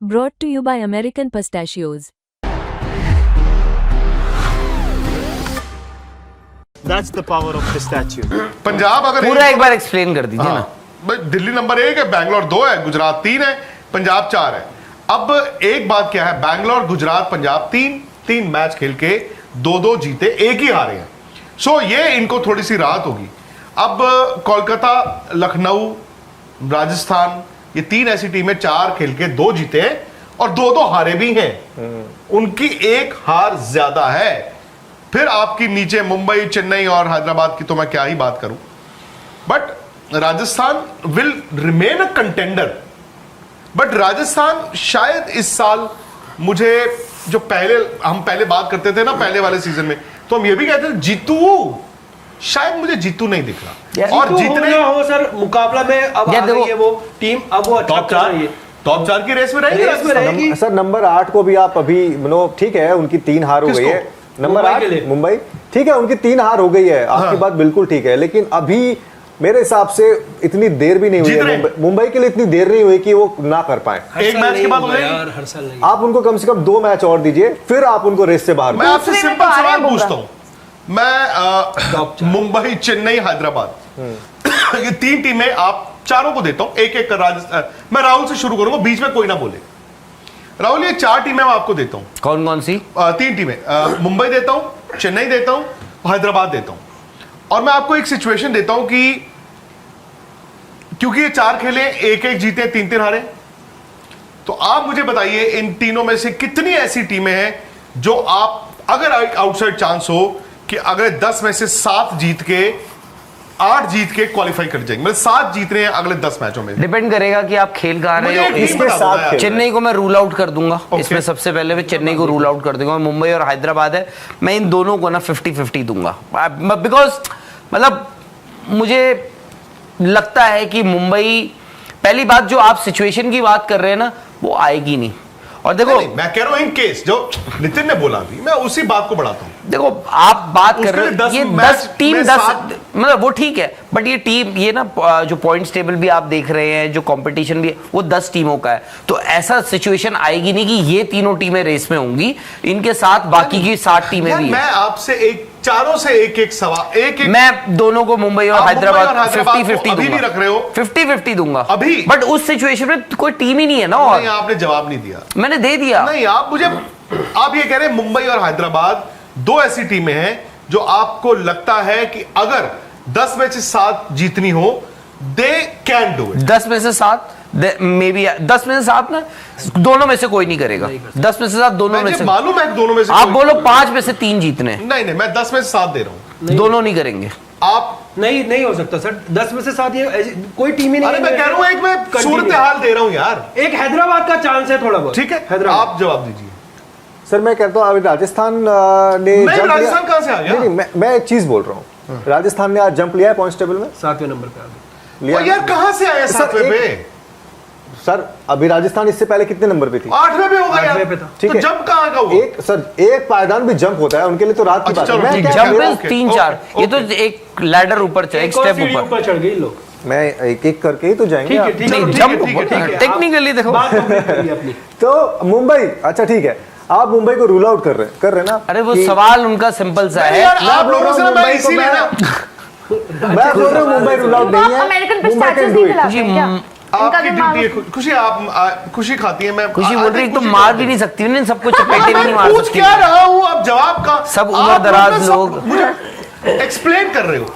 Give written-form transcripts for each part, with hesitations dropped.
Brought to you by American Pistachios. That's the power of pistachio. Punjab अगर पूरा एक बार explain कर दीजिए ना। भाई दिल्ली नंबर 1 है, बैंगलोर 2 है, गुजरात 3 है, पंजाब 4 है। अब एक बात क्या है, बैंगलोर, गुजरात, पंजाब तीन मैच खेल के 2-2 जीते, एक ही हारे हैं। सो ये इनको थोड़ी सी राहत होगी। अब कोलकाता, लखनऊ, राजस्थान, ये 3 ऐसी टीमें 4 खेल के 2 जीते हैं और 2-2 हारे भी हैं। उनकी एक हार ज्यादा है। फिर आपकी नीचे मुंबई, चेन्नई और हैदराबाद की तो मैं क्या ही बात करूं। But Rajasthan will remain a contender. But Rajasthan शायद इस साल, मुझे जो हम पहले बात करते थे ना पहले वाले सीजन में, तो हम ये भी कहते थे जीतू, शायद मुझे जीतू नहीं दिख रहा। और जितने हो सर मुकाबला में अब आ गई है वो टीम, अब वो टॉप 4 की रेस में रहेगी। सर नंबर 8 को भी आप अभी ठीक है, उनकी 3 हार हो गई है। नंबर 8 मुंबई, ठीक है, उनकी 3 हार हो गई है। आपकी बात बिल्कुल ठीक है, लेकिन अभी मेरे हिसाब से इतनी देर भी नहीं हुई है मुंबई के लिए, इतनी देर नहीं हुई कि वो ना कर पाए। एक मैच के बाद हो यार, हर साल नहीं। आप उनको कम से कम 2 मैच और दीजिए, फिर आप उनको रेस से बाहर। मैं आपसे सिंपल सवाल पूछता हूं। मैं मुंबई, चेन्नई, हैदराबाद, ये 3 टीमें आप चारों को देता हूं, एक-एक कर। राजस्थान, मैं राहुल से शुरू करूंगा, बीच में कोई ना बोले। राहुल, ये 4 टीमें मैं आपको देता हूं। कौन कौन सी? 3 टीमें। मुंबई देता हूं, चेन्नई देता हूं, हैदराबाद देता हूं। और मैं आपको एक सिचुएशन देता हूं कि क्योंकि ये 4 खेले, 1-1 जीते, 3-3 हारे, तो आप मुझे बताइए इन तीनों में से कितनी ऐसी टीमें हैं जो आप, अगर आउटसाइड चांस हो कि अगले 10 में से 7 जीत के, 8 जीत के क्वालिफाई कर जाएंगे, मतलब 7 जीत रहे हैं अगले 10 मैचों में। डिपेंड करेगा कि आप खेल कहां रहे हो। इसके साथ चेन्नई को मैं रूल आउट कर दूंगा। इसमें सबसे पहले मैं चेन्नई को रूल आउट कर दूंगा। मुंबई और हैदराबाद है, मैं इन दोनों को ना 50-50 दूंगा। बिकॉज मतलब मुझे लगता है कि मुंबई, पहली बात जो आप सिचुएशन की बात कर रहे हैं ना, वो आएगी नहीं। और देखो मैं कह रहा हूं इन केस जो नितिन ने बोला अभी, मैं उसी बात को बढ़ाता हूं। देखो आप बात कर रहे हो, ये 10 टीम 10, मतलब वो ठीक है, बट ये टीम, ये ना जो पॉइंट्स टेबल भी आप देख रहे हैं, जो कंपटीशन भी है, वो 10 टीमों का है। तो ऐसा सिचुएशन आएगी नहीं कि ये तीनों टीमें रेस में होंगी, इनके साथ बाकी की 7 टीमें भी। मैं आपसे चारों से एक सवाल, मैं दोनों को, मुंबई और हैदराबाद 50-50 अभी भी रख रहे हो? 50-50 दूंगा अभी। बट उस सिचुएशन में कोई टीम ही नहीं है ना। और नहीं, आपने जवाब नहीं दिया। मैंने दे दिया। नहीं, आप ये कह रहे हैं मुंबई और हैदराबाद 2 ऐसी टीमें हैं जो आपको लगता है कि अगर 10 में से 7 जीतनी हो, दे कैन डू इट। 10 में से 7 मे बी, 10 में से 7 ना, दोनों में से कोई नहीं करेगा। 10 में से 7 दोनों में से, मालूम है दोनों में से आप बोलो 5 में से 3 जीतने। नहीं, मैं 10 में से 7 दे रहा हूं। दोनों नहीं करेंगे। आप नहीं हो सकता सर, 10 में से 7 ये कोई टीम ही नहीं। अरे मैं कह रहा हूं, एक मैं सूरत हाल दे रहा हूं यार। एक हैदराबाद का चांस है थोड़ा बहुत। ठीक है, आप जवाब दीजिए। सर मैं कहता हूं, अभी राजस्थान ने राजस्थान कहां से आ गया? नहीं, मैं एक चीज बोल रहा हूं। राजस्थान ने आज जंप लिया है पॉइंट्स टेबल में, 7वें नंबर पे आ गया। लिया यार, कहां से आया 7वें पे? सर अभी राजस्थान इससे पहले कितने नंबर पे थी? 8वें पे होगा यार। ठीक है, जंप कहां का वो? एक पायदान भी जंप होता है उनके लिए, तो रात की बात है। मैं जंप है 3-4, ये तो एक लैडर ऊपर, एक स्टेप ऊपर चढ़ गए लोग। मैं एक करके ही तो जाएंगे। टेक्निकली देखो। तो मुंबई, अच्छा ठीक है, आप मुंबई को रूल आउट कर रहे हैं ना? अरे वो सवाल उनका सिंपल सा है। आप लोगों से मैं इसीलिए ना, मैं बोल रहा हूं मुंबई रूल आउट नहीं है। अमेरिकन पिस्ताचियोज नहीं खिलाते क्या? आपकी ड्यूटी है खुशी, आप खुशी खाती है। मैं खुशी बोल रही, तो मार भी नहीं सकती ना, सबको चपेटे भी नहीं मार सकती। पूछ क्या रहा हूं, आप जवाब का, सब उम्र दराज लोग मुझे एक्सप्लेन कर रहे हो।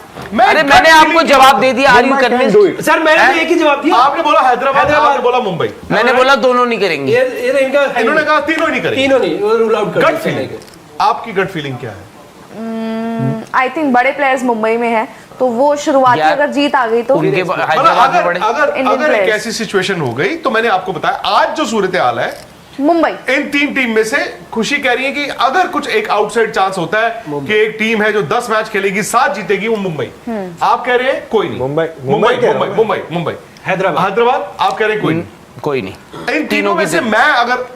अरे मैंने आपको जवाब दे दिया। Are you convinced? सर मैंने तो एक ही जवाब दिया। आपने बोला हैदराबाद, आपने बोला मुंबई, मैंने बोला दोनों नहीं करेंगे। इन्होंने कहा तीनों नहीं करेंगे। तीनों नहीं, रूल आउट कर। गट फीलिंग, आपकी गट फीलिंग क्या है? आई थिंक बड़े प्लेयर्स मुंबई में है, तो वो शुरुआती अगर जीत आ गई तो उनके अगर एक ऐसी सिचुएशन हो गई, तो मैंने आपको बताया आज जो सूरत हाल है मुंबई, इन 3 टीम में से खुशी कह रही है कि अगर कुछ एक आउटसाइड चांस होता है कि एक टीम है जो 10 मैच खेलेगी, 7 जीतेगी, वो मुंबई। आप कह रहे हैं कोई नहीं। मुंबई। हैदराबाद आप कह रहे हैं कोई नहीं। इन तीनों में से मैं अगर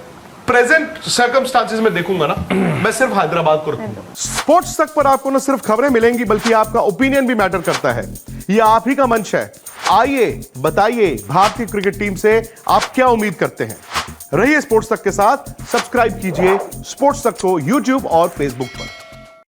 प्रेजेंट सर्कमस्टांसेस में देखूंगा ना, मैं सिर्फ हैदराबाद को रखूंगा। स्पोर्ट्स तक पर आपको न सिर्फ खबरें मिलेंगी, बल्कि आपका ओपिनियन भी मैटर करता है। ये आप ही का मंच है। आइए बताइए, भारतीय क्रिकेट टीम से आप क्या उम्मीद करते हैं। रहिए स्पोर्ट्स तक के साथ, सब्सक्राइब कीजिए स्पोर्ट्स तक को यूट्यूब और फेसबुक पर।